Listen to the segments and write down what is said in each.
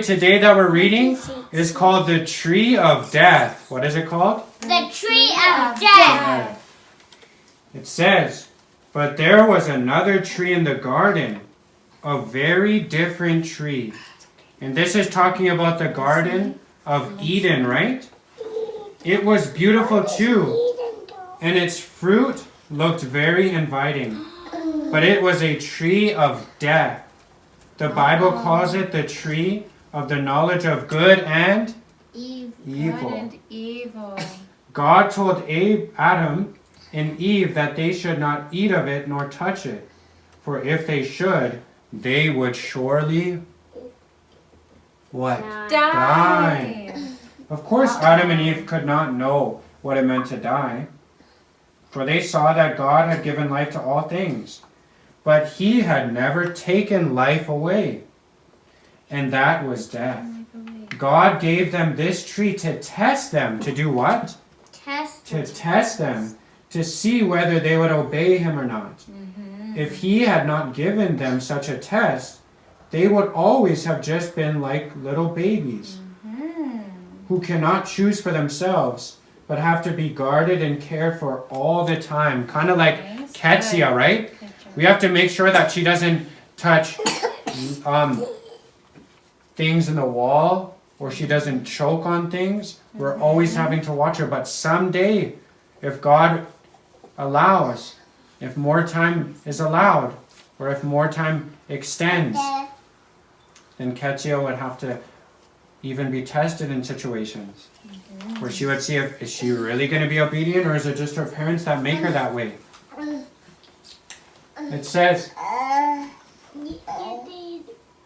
story today that we're reading is called The Tree of Death. What is it called? The Tree of Death. It says, but there was another tree in the garden, a very different tree. And this is talking about the Garden of Eden, right? It was beautiful too, and its fruit looked very inviting. But it was a tree of death. The Bible calls it the tree of the knowledge of good and evil. God told Adam and Eve that they should not eat of it nor touch it. For if they should, they would surely what? Die. Of course, Adam and Eve could not know what it meant to die. For they saw that God had given life to all things. But he had never taken life away. And that was death. God gave them this tree to test them. To do what? To test them. To see whether they would obey him or not. If he had not given them such a test, they would always have just been like little babies who cannot choose for themselves, but have to be guarded and cared for all the time. Kind of like Ketsia, right? We have to make sure that she doesn't touch things in the wall, or she doesn't choke on things. We're always having to watch her. But someday, if God allows, if more time is allowed, or if more time extends, then Ketsia would have to even be tested in situations where she would see if is she really going to be obedient, or is it just her parents that make her that way. It says,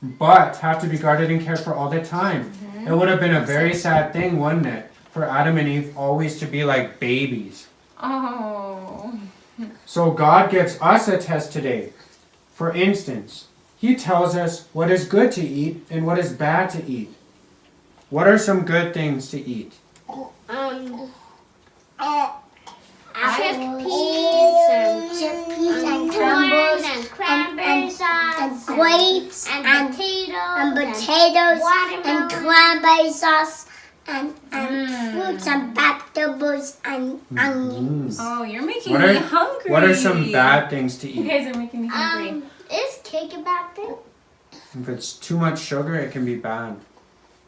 but have to be guarded and cared for all the time. It would have been a very sad thing, wouldn't it, for Adam and Eve always to be like babies. Oh. So God gives us a test today. For instance, he tells us what is good to eat and what is bad to eat. What are some good things to eat? Chickpeas and corn and cranberry sauce and grapes and potatoes and cranberry sauce and fruits and vegetables and onions. Oh, you're making me hungry. What are some bad things to You eat? guys are making me hungry. Is cake a bad thing? If it's too much sugar, it can be bad.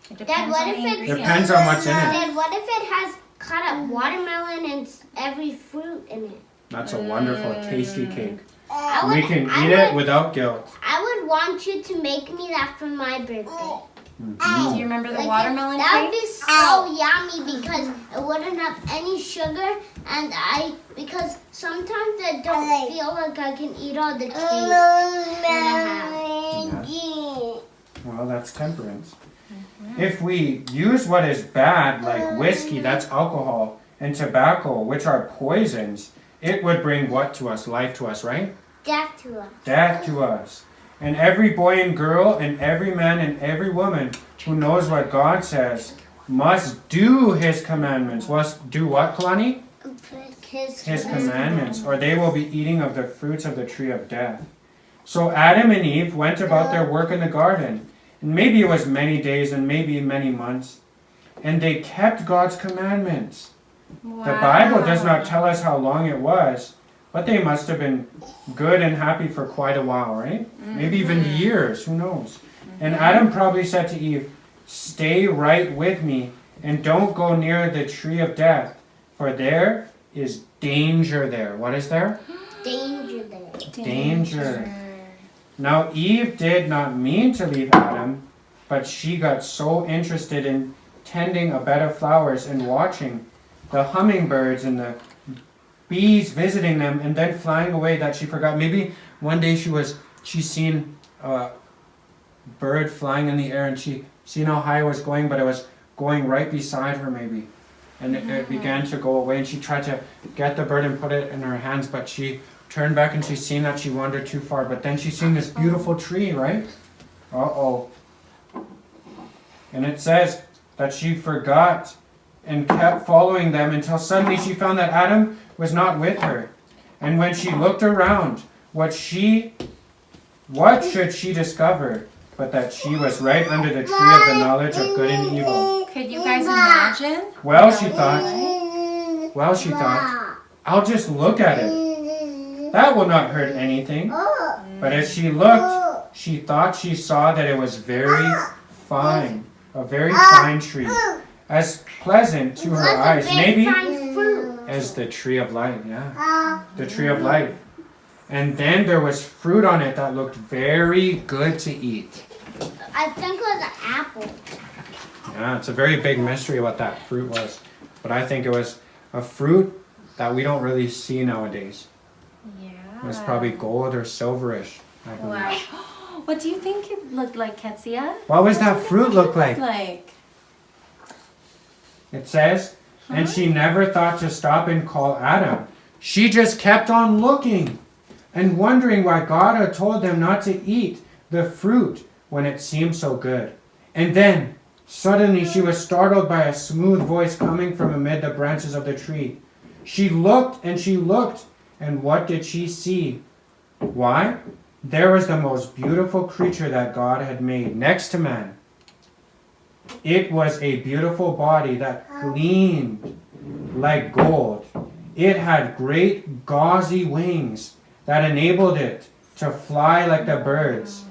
It Dad, what if it Depends on what's in it. Dad, what if it has cut up watermelon and every fruit in it? That's a wonderful, tasty cake. I We can eat it without guilt. I would want you to make me that for my birthday. Do you remember the watermelon That would cake? be so yummy because it wouldn't have any sugar, and because sometimes I don't feel like I can eat all the cake that I have. Well, that's temperance. If we use what is bad, like whiskey, that's alcohol, and tobacco, which are poisons, it would bring what to us? Life to us, right? Death to us. Death to us. And every boy and girl and every man and every woman who knows what God says must do his commandments. Must do what, Kalani? His commandments, or they will be eating of the fruits of the tree of death. So Adam and Eve went about their work in the garden. And maybe it was many days and maybe many months. And they kept God's commandments. Wow. The Bible does not tell us how long it was, but they must have been good and happy for quite a while, right? Maybe even years, who knows? And Adam probably said to Eve, stay right with me and don't go near the tree of death, for there is danger there. What is there? Danger there. Danger. Now Eve did not mean to leave Adam, but she got so interested in tending a bed of flowers and watching the hummingbirds and the bees visiting them and then flying away that she forgot. Maybe one day she seen a bird flying in the air and she seen how high it was going, but it was going right beside her maybe. And it began to go away, and she tried to get the bird and put it in her hands, but she turned back and she seen that she wandered too far. But then she seen this beautiful tree, right? Uh-oh. And it says that she forgot and kept following them until suddenly she found that Adam was not with her. And when she looked around, what should she discover? but that she was right under the tree of the knowledge of good and evil. Could you guys imagine? Well, she thought, I'll just look at it. That will not hurt anything. But as she looked, she thought she saw that it was very fine, a very fine tree, as pleasant to her eyes, maybe as the tree of life, the tree of life. And then there was fruit on it that looked very good to eat. I think it was an apple. Yeah, it's a very big mystery what that fruit was. But I think it was a fruit that we don't really see nowadays. Yeah. It was probably gold or silverish, I believe. Wow. What do you think it looked like, Ketsia? What was that fruit look like? Like. It says, and she never thought to stop and call Adam. She just kept on looking and wondering why God had told them not to eat the fruit when it seemed so good. And then, suddenly she was startled by a smooth voice coming from amid the branches of the tree. She looked, and what did she see? Why? There was the most beautiful creature that God had made, next to man. It was a beautiful body that gleamed like gold. It had great gauzy wings that enabled it to fly like the birds.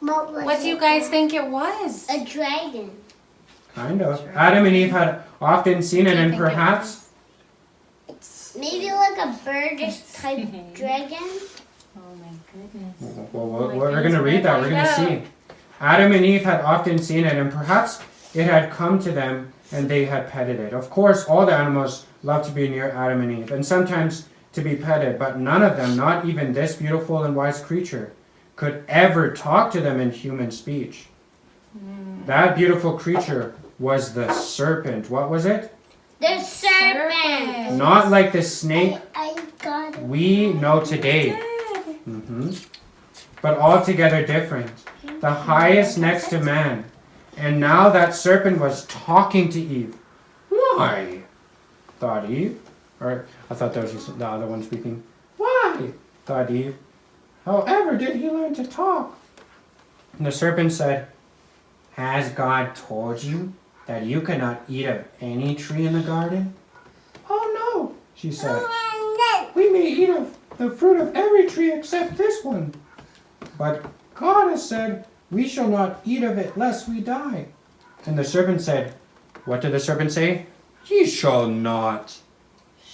What do you guys think it was? A dragon. Kind of. Adam and Eve had often seen it, and perhaps Maybe like a birdish type dragon. Oh my goodness. we're going to read that. We're going to see. Adam and Eve had often seen it, and perhaps it had come to them and they had petted it. Of course, all the animals love to be near Adam and Eve, and sometimes to be petted, but none of them, not even this beautiful and wise creature, could ever talk to them in human speech. That beautiful creature was the serpent. What was it? The serpent. Not like the snake I got it. we know today. But altogether different. The highest next to man. And now that serpent was talking to Eve. Why? Thought Eve. Or I thought that was the other one speaking. Why? Thought Eve. However did he learn to talk? And the serpent said, Has God told you that you cannot eat of any tree in the garden? Oh no, she said. We may eat of the fruit of every tree except this one. But God has said, we shall not eat of it lest we die. And the serpent said, what did the serpent say? Ye shall not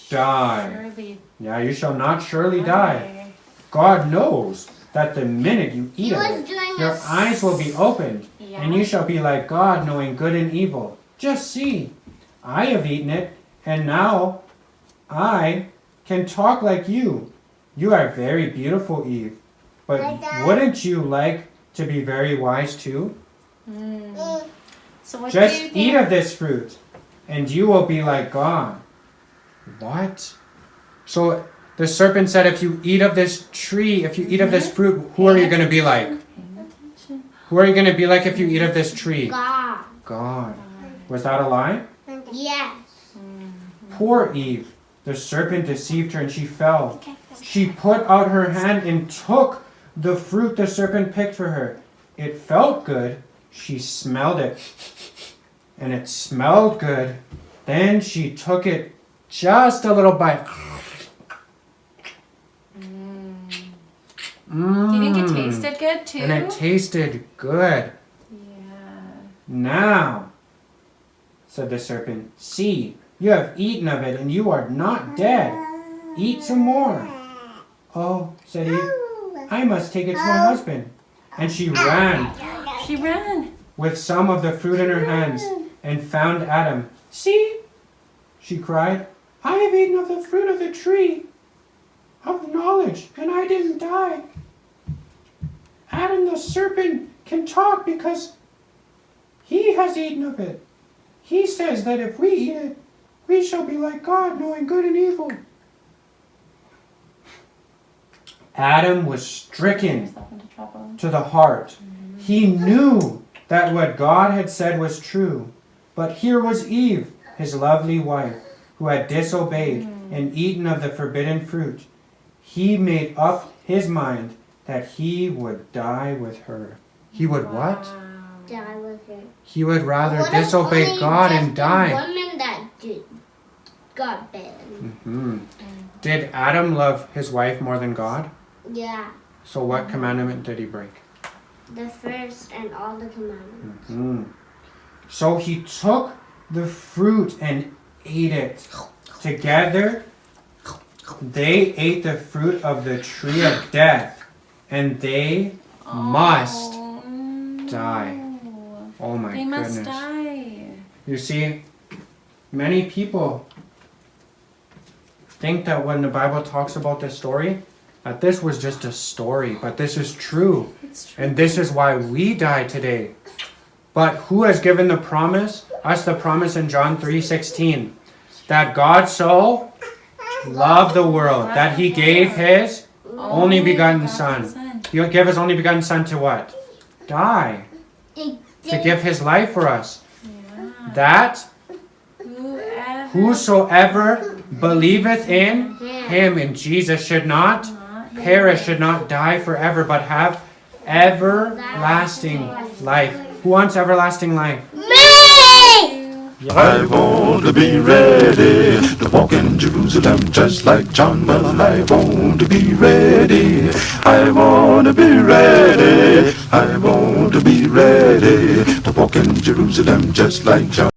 die. Surely. Yeah, you shall not surely die. God knows that the minute you eat of it, your eyes will be opened, and you shall be like God, knowing good and evil. Just see, I have eaten it, and now I can talk like you. You are very beautiful, Eve. But wouldn't you like to be very wise too? So what Just do you think? eat of this fruit, and you will be like God. What? So the serpent said, if you eat of this tree, if you eat of this fruit, who are you going to be like? Who are you going to be like if you eat of this tree? God. God. Was that a lie? Yes. Poor Eve. The serpent deceived her and she fell. She put out her hand and took the fruit the serpent picked for her. It felt good. She smelled it. And it smelled good. Then she took it just a little bite. Do you think it tasted good too? And it tasted good. Yeah. Now, said the serpent, see, you have eaten of it and you are not dead. Eat some more. Oh, said Eve, I must take it to my husband. And she ran She ran. with some of the fruit in her hands and found Adam. See, she cried, I have eaten of the fruit of the tree of knowledge and I didn't die. Adam the serpent can talk because he has eaten of it. He says that if we eat it, we shall be like God, knowing good and evil. Adam was stricken to the heart. He knew that what God had said was true. But here was Eve, his lovely wife, who had disobeyed and eaten of the forbidden fruit. He made up his mind that he would die with her. He would what? Die with her. He would rather What if disobey only God just and the die. woman that got bitten. Hmm. Did Adam love his wife more than God? Yeah. So what commandment did he break? The first and all the commandments. Hmm. So he took the fruit and ate it. Together, they ate the fruit of the tree of death, and they must die. Oh my They goodness. must die. You see, many people think that when the Bible talks about this story, that this was just a story, but this is true. It's true. And this is why we die today. But who has given the promise? Us the promise in John 3:16. That God so loved the world that he gave his only begotten Son. He gave his only begotten Son to what? Die. To give his life for us. That whosoever believeth in him, in Jesus, should not perish, should not die forever, but have everlasting life. Who wants everlasting life? I want to be ready to walk in Jerusalem just like John. Well, I want to be ready. I want to be ready. I want to be ready to walk in Jerusalem just like John.